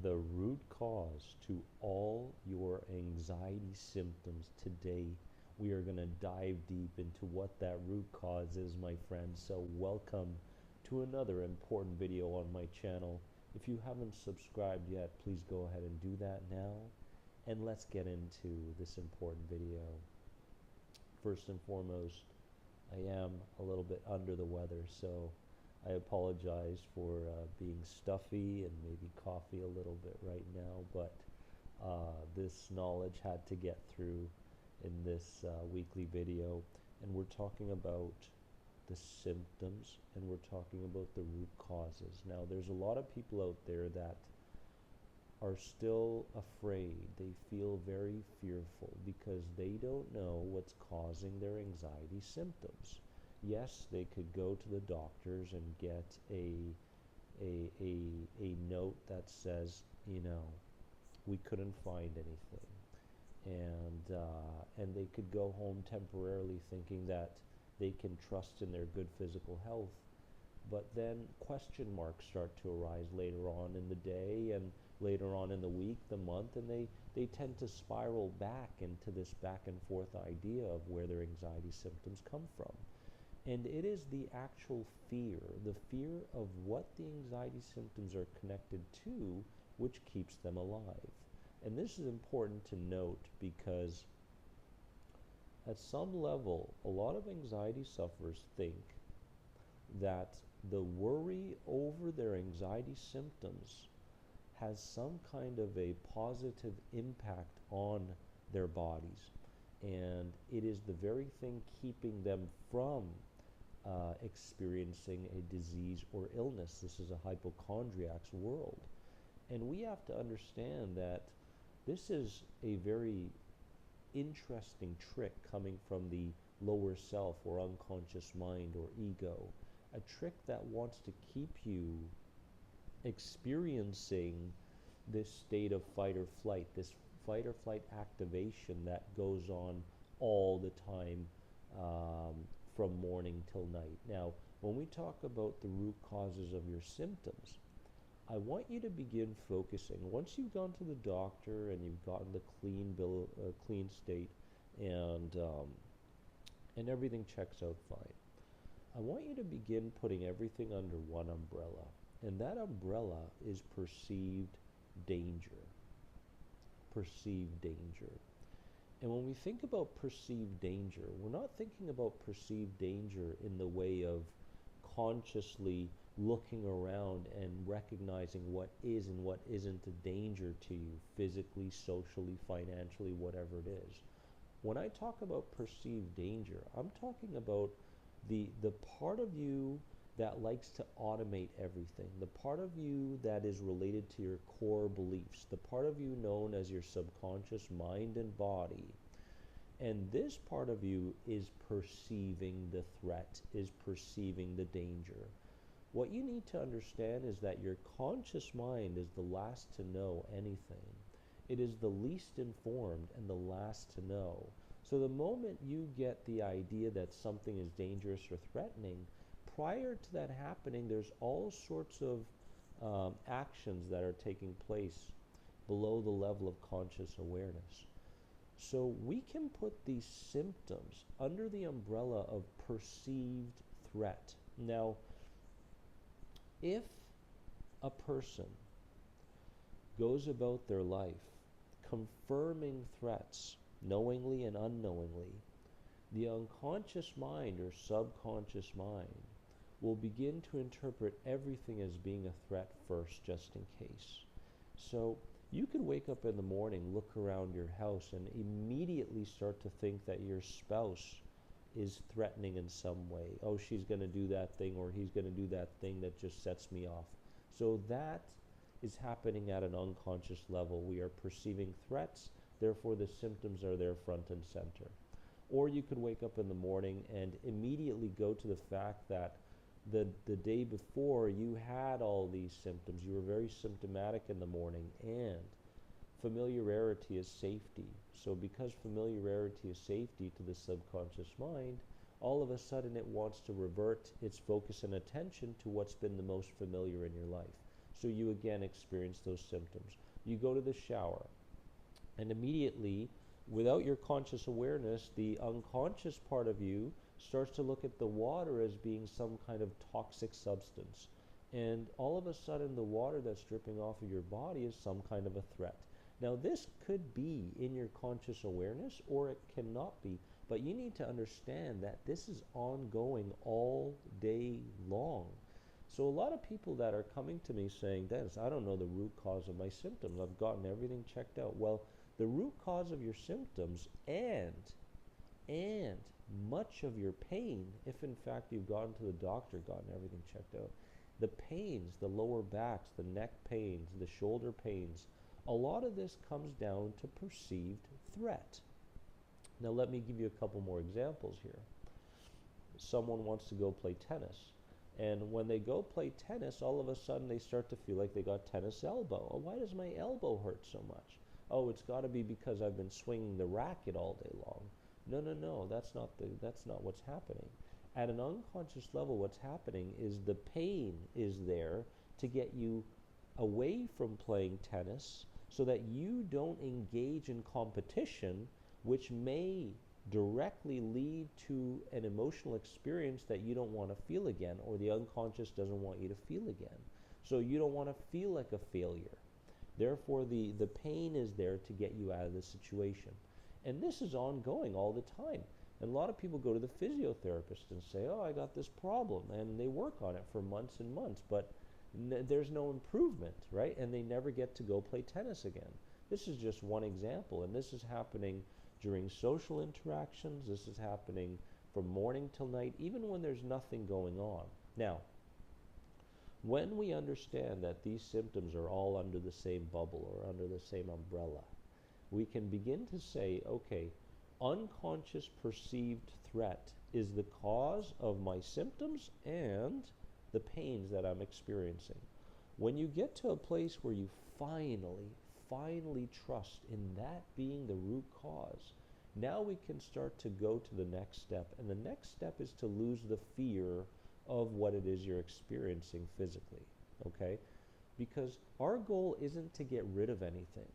the root cause to all your anxiety symptoms today. We are going to dive deep into what that root cause is, my friends. So welcome to another important video on my channel. If you haven't subscribed yet, please go ahead and do that now. And let's get into this important video. First and foremost, I am a little bit under the weather, so I apologize for being stuffy and maybe coffee a little bit right now, but this knowledge had to get through in this weekly video. And we're talking about the symptoms, and we're talking about the root causes. Now, there's a lot of people out there that are still afraid. They feel very fearful because they don't know what's causing their anxiety symptoms. Yes, they could go to the doctors and get a note that says, we couldn't find anything, and they could go home temporarily thinking that they can trust in their good physical health. But then question marks start to arise later on in the day and later on in the week, the month, and they tend to spiral back into this back and forth idea of where their anxiety symptoms come from. And it is the actual fear, the fear of what the anxiety symptoms are connected to, which keeps them alive. And this is important to note because at some level, a lot of anxiety sufferers think that the worry over their anxiety symptoms has some kind of a positive impact on their bodies, and it is the very thing keeping them from experiencing a disease or illness. This is a hypochondriac's world, and we have to understand that this is a very interesting trick coming from the lower self or unconscious mind or ego, a trick that wants to keep you experiencing this state of fight or flight, this fight or flight activation that goes on all the time, from morning till night. Now, when we talk about the root causes of your symptoms, I want you to begin focusing. Once you've gone to the doctor and you've gotten the clean state, and everything checks out fine, I want you to begin putting everything under one umbrella, and that umbrella is perceived danger. Perceived danger. And when we think about perceived danger, we're not thinking about perceived danger in the way of consciously looking around and recognizing what is and what isn't a danger to you, physically, socially, financially, whatever it is. When I talk about perceived danger, I'm talking about the part of you that likes to automate everything, the part of you that is related to your core beliefs, the part of you known as your subconscious mind and body. And this part of you is perceiving the threat, is perceiving the danger. What you need to understand is that your conscious mind is the last to know anything. It is the least informed and the last to know. So the moment you get the idea that something is dangerous or threatening, prior to that happening, there's all sorts of actions that are taking place below the level of conscious awareness. So we can put these symptoms under the umbrella of perceived threat. Now, if a person goes about their life confirming threats, knowingly and unknowingly, the unconscious mind or subconscious mind will begin to interpret everything as being a threat first, just in case. So you could wake up in the morning, look around your house, and immediately start to think that your spouse is threatening in some way. Oh, she's going to do that thing, or he's going to do that thing that just sets me off. So that is happening at an unconscious level. We are perceiving threats, therefore the symptoms are there front and center. Or you could wake up in the morning and immediately go to the fact that the day before you had all these symptoms. You were very symptomatic in the morning, and familiarity is safety. So because familiarity is safety to the subconscious mind, all of a sudden it wants to revert its focus and attention to what's been the most familiar in your life. So you again experience those symptoms. You go to the shower, and immediately, without your conscious awareness, the unconscious part of you starts to look at the water as being some kind of toxic substance. And all of a sudden, the water that's dripping off of your body is some kind of a threat. Now, this could be in your conscious awareness, or it cannot be. But you need to understand that this is ongoing all day long. So a lot of people that are coming to me saying, Dennis, I don't know the root cause of my symptoms. I've gotten everything checked out. Well, the root cause of your symptoms and much of your pain, if in fact you've gone to the doctor, gotten everything checked out, the pains, the lower backs, the neck pains, the shoulder pains, a lot of this comes down to perceived threat. Now let me give you a couple more examples here. Someone wants to go play tennis, and when they go play tennis, all of a sudden they start to feel like they got tennis elbow. Oh, why does my elbow hurt so much? Oh, it's got to be because I've been swinging the racket all day long. No, that's not what's happening. At an unconscious level, what's happening is the pain is there to get you away from playing tennis so that you don't engage in competition, which may directly lead to an emotional experience that you don't want to feel again, or the unconscious doesn't want you to feel again. So you don't want to feel like a failure. Therefore, the pain is there to get you out of the situation. And this is ongoing all the time. And a lot of people go to the physiotherapist and say, oh, I got this problem. And they work on it for months and months, but there's no improvement, right? And they never get to go play tennis again. This is just one example, and this is happening during social interactions. This is happening from morning till night, even when there's nothing going on. Now, when we understand that these symptoms are all under the same bubble or under the same umbrella, we can begin to say, okay, unconscious perceived threat is the cause of my symptoms and the pains that I'm experiencing. When you get to a place where you finally trust in that being the root cause, now we can start to go to the next step. And the next step is to lose the fear of what it is you're experiencing physically, okay? Because our goal isn't to get rid of anything.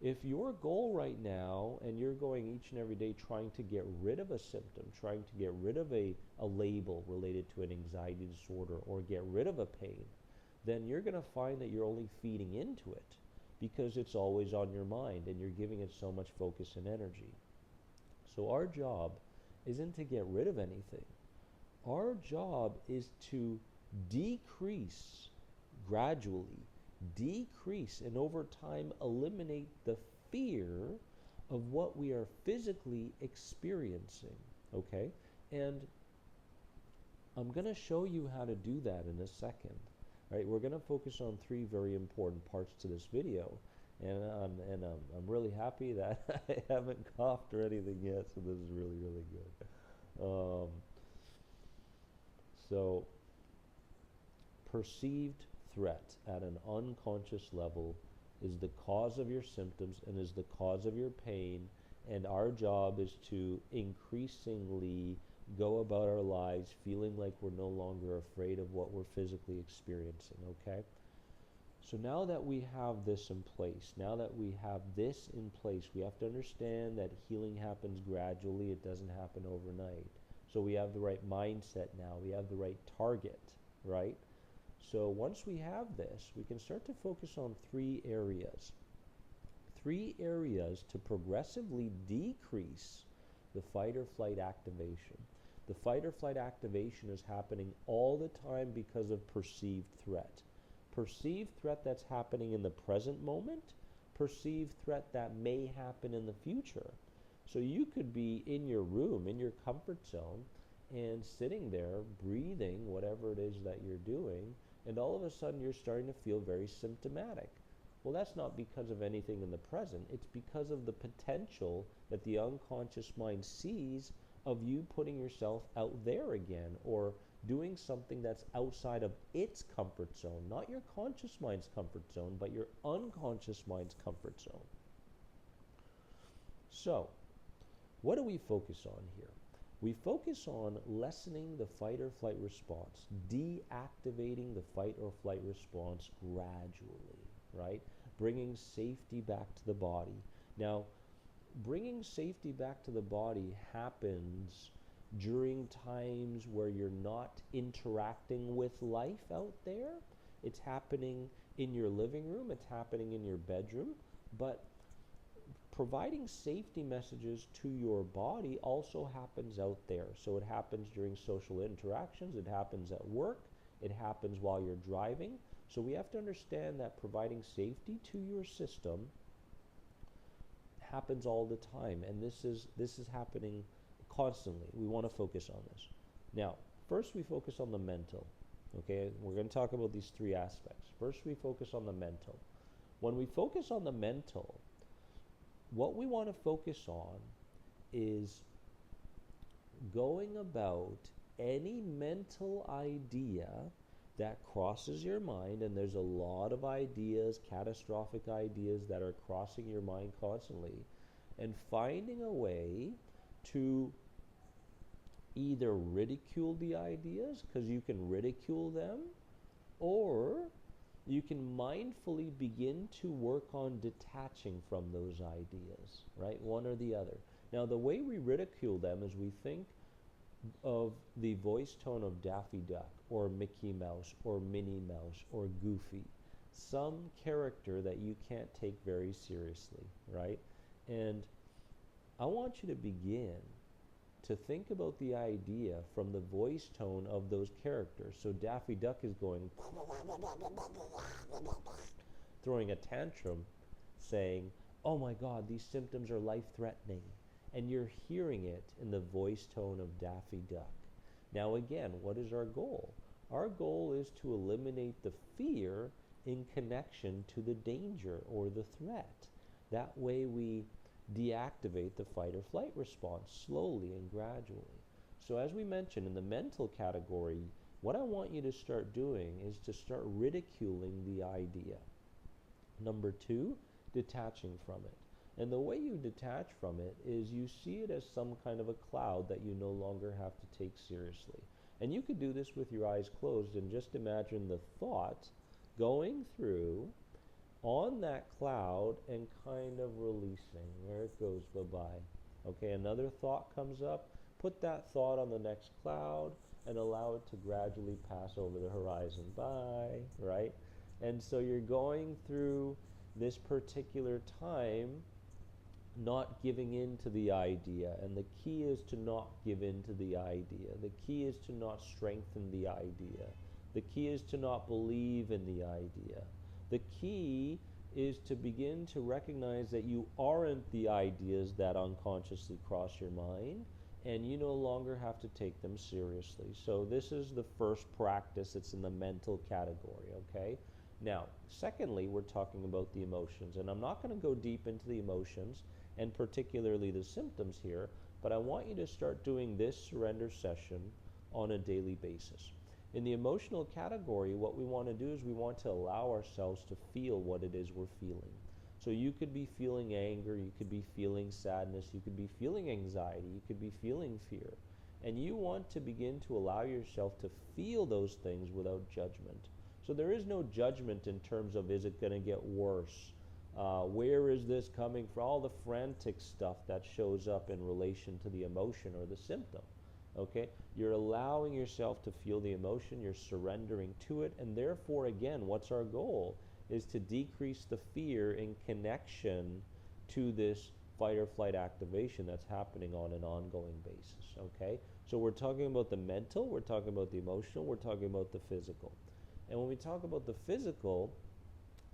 If your goal right now, and you're going each and every day trying to get rid of a symptom, trying to get rid of a label related to an anxiety disorder, or get rid of a pain, then you're going to find that you're only feeding into it because it's always on your mind and you're giving it so much focus and energy. So our job isn't to get rid of anything. Our job is to gradually decrease, and over time eliminate the fear of what we are physically experiencing, okay? And I'm going to show you how to do that in a second. Right, we're going to focus on three very important parts to this video, and I'm really happy that I haven't coughed or anything yet, so this is really good. So perceived threat at an unconscious level is the cause of your symptoms and is the cause of your pain, and our job is to increasingly go about our lives feeling like we're no longer afraid of what we're physically experiencing, okay? So now that we have this in place, we have to understand that healing happens gradually. It doesn't happen overnight. So we have the right mindset now. We have the right target, right? So once we have this, we can start to focus on three areas. Three areas to progressively decrease the fight or flight activation. The fight or flight activation is happening all the time because of perceived threat. Perceived threat that's happening in the present moment, perceived threat that may happen in the future. So you could be in your room, in your comfort zone, and sitting there, breathing, whatever it is that you're doing, and all of a sudden you're starting to feel very symptomatic. Well, that's not because of anything in the present. It's because of the potential that the unconscious mind sees of you putting yourself out there again, or doing something that's outside of its comfort zone, not your conscious mind's comfort zone, but your unconscious mind's comfort zone. So, what do we focus on here? We focus on lessening the fight or flight response, deactivating the fight or flight response gradually, right? Bringing safety back to the body. Now, bringing safety back to the body happens during times where you're not interacting with life out there. It's happening in your living room, it's happening in your bedroom, but providing safety messages to your body also happens out there. So it happens during social interactions, it happens at work, it happens while you're driving. So we have to understand that providing safety to your system happens all the time, and this is happening constantly. We want to focus on this. Now, first we focus on the mental. Okay, we're going to talk about these three aspects. First we focus on the mental. When we focus on the mental, what we want to focus on is going about any mental idea that crosses your mind, and there's a lot of ideas, catastrophic ideas that are crossing your mind constantly, and finding a way to either ridicule the ideas, because you can ridicule them, or you can mindfully begin to work on detaching from those ideas, right? One or the other. Now, the way we ridicule them is we think of the voice tone of Daffy Duck or Mickey Mouse or Minnie Mouse or Goofy, some character that you can't take very seriously, right? And I want you to begin to think about the idea from the voice tone of those characters. So Daffy Duck is going, throwing a tantrum, saying, oh my God, these symptoms are life-threatening. And you're hearing it in the voice tone of Daffy Duck. Now again, what is our goal? Our goal is to eliminate the fear in connection to the danger or the threat. That way we deactivate the fight or flight response slowly and gradually. So as we mentioned in the mental category, what I want you to start doing is to start ridiculing the idea. Number two, detaching from it. And the way you detach from it is you see it as some kind of a cloud that you no longer have to take seriously. And you could do this with your eyes closed and just imagine the thought going through on that cloud and kind of releasing. There it goes, bye-bye. Okay, another thought comes up. Put that thought on the next cloud and allow it to gradually pass over the horizon. Bye, right? And so you're going through this particular time not giving in to the idea, and the key is to not give in to the idea. The key is to not strengthen the idea. The key is to not believe in the idea. The key is to begin to recognize that you aren't the ideas that unconsciously cross your mind, and you no longer have to take them seriously. So this is the first practice. It's in the mental category, okay? Now, secondly, we're talking about the emotions, and I'm not going to go deep into the emotions and particularly the symptoms here, but I want you to start doing this surrender session on a daily basis. In the emotional category, what we want to do is we want to allow ourselves to feel what it is we're feeling. So you could be feeling anger, you could be feeling sadness, you could be feeling anxiety, you could be feeling fear. And you want to begin to allow yourself to feel those things without judgment. So there is no judgment in terms of, is it going to get worse? Where is this coming from? All the frantic stuff that shows up in relation to the emotion or the symptom. Okay? You're allowing yourself to feel the emotion, you're surrendering to it, and therefore, again, what's our goal? Is to decrease the fear in connection to this fight or flight activation that's happening on an ongoing basis. Okay? So we're talking about the mental, we're talking about the emotional, we're talking about the physical. And when we talk about the physical,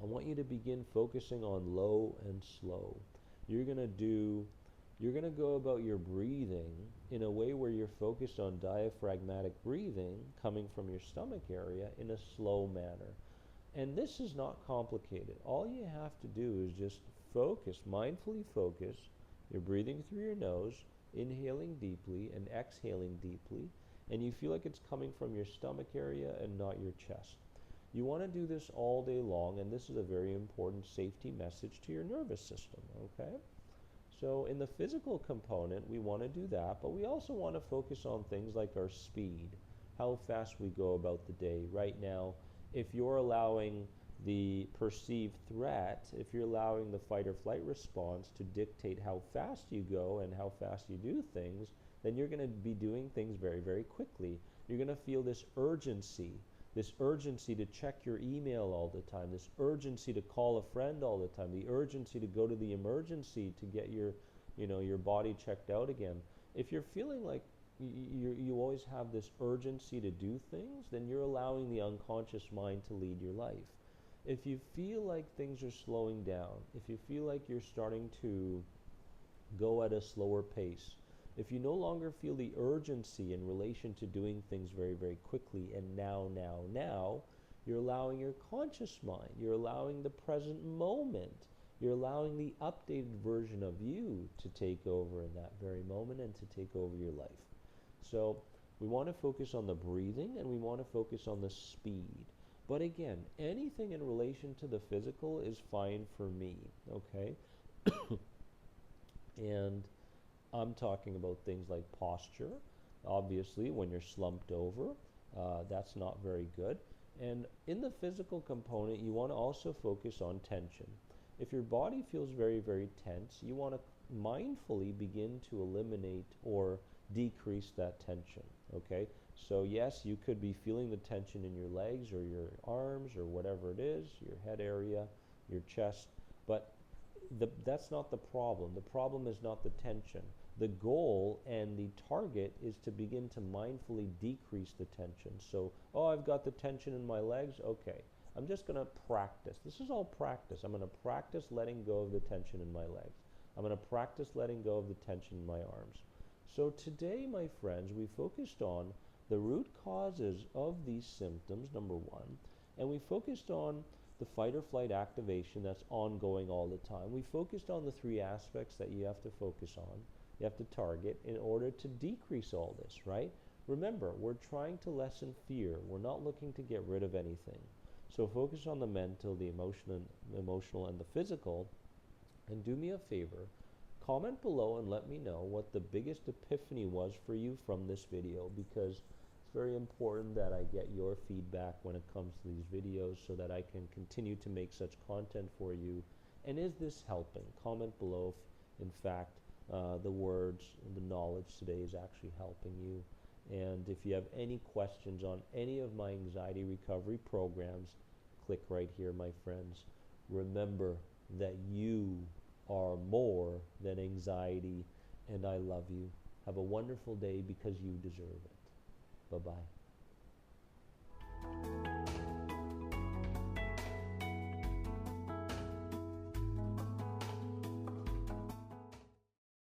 I want you to begin focusing on low and slow. You're going to go about your breathing in a way where you're focused on diaphragmatic breathing coming from your stomach area in a slow manner. And this is not complicated. All you have to do is just focus, mindfully focus. You're breathing through your nose, inhaling deeply and exhaling deeply, and you feel like it's coming from your stomach area and not your chest. You want to do this all day long, and this is a very important safety message to your nervous system, okay? So in the physical component, we want to do that, but we also want to focus on things like our speed, how fast we go about the day. Right now, if you're allowing the perceived threat, if you're allowing the fight or flight response to dictate how fast you go and how fast you do things, then you're going to be doing things very, very quickly. You're going to feel this urgency to check your email all the time, this urgency to call a friend all the time, the urgency to go to the emergency to get your body checked out again. If you're feeling like you always have this urgency to do things, then you're allowing the unconscious mind to lead your life. If you feel like things are slowing down, if you feel like you're starting to go at a slower pace, if you no longer feel the urgency in relation to doing things very, very quickly and now, you're allowing your conscious mind, you're allowing the present moment, you're allowing the updated version of you to take over in that very moment and to take over your life. So we want to focus on the breathing and we want to focus on the speed. But again, anything in relation to the physical is fine for me, okay? And I'm talking about things like posture. Obviously, when you're slumped over, that's not very good. And in the physical component, you want to also focus on tension. If your body feels very, very tense, you want to mindfully begin to eliminate or decrease that tension, okay? So yes, you could be feeling the tension in your legs or your arms or whatever it is, your head area, your chest, but that's not the problem. The problem is not the tension. The goal and the target is to begin to mindfully decrease the tension. So, oh, I've got the tension in my legs. Okay, I'm just going to practice. This is all practice. I'm going to practice letting go of the tension in my legs. I'm going to practice letting go of the tension in my arms. So today, my friends, we focused on the root causes of these symptoms, number one, and we focused on the fight or flight activation that's ongoing all the time. We focused on the three aspects that you have to focus on, you have to target in order to decrease all this, right? Remember, we're trying to lessen fear. We're not looking to get rid of anything. So focus on the mental, the emotional, and the physical. And do me a favor, comment below and let me know what the biggest epiphany was for you from this video, because it's very important that I get your feedback when it comes to these videos so that I can continue to make such content for you. And is this helping? Comment below if, in fact, the words and the knowledge today is actually helping you. And if you have any questions on any of my anxiety recovery programs, click right here, my friends. Remember that you are more than anxiety, and I love you. Have a wonderful day because you deserve it. Bye-bye.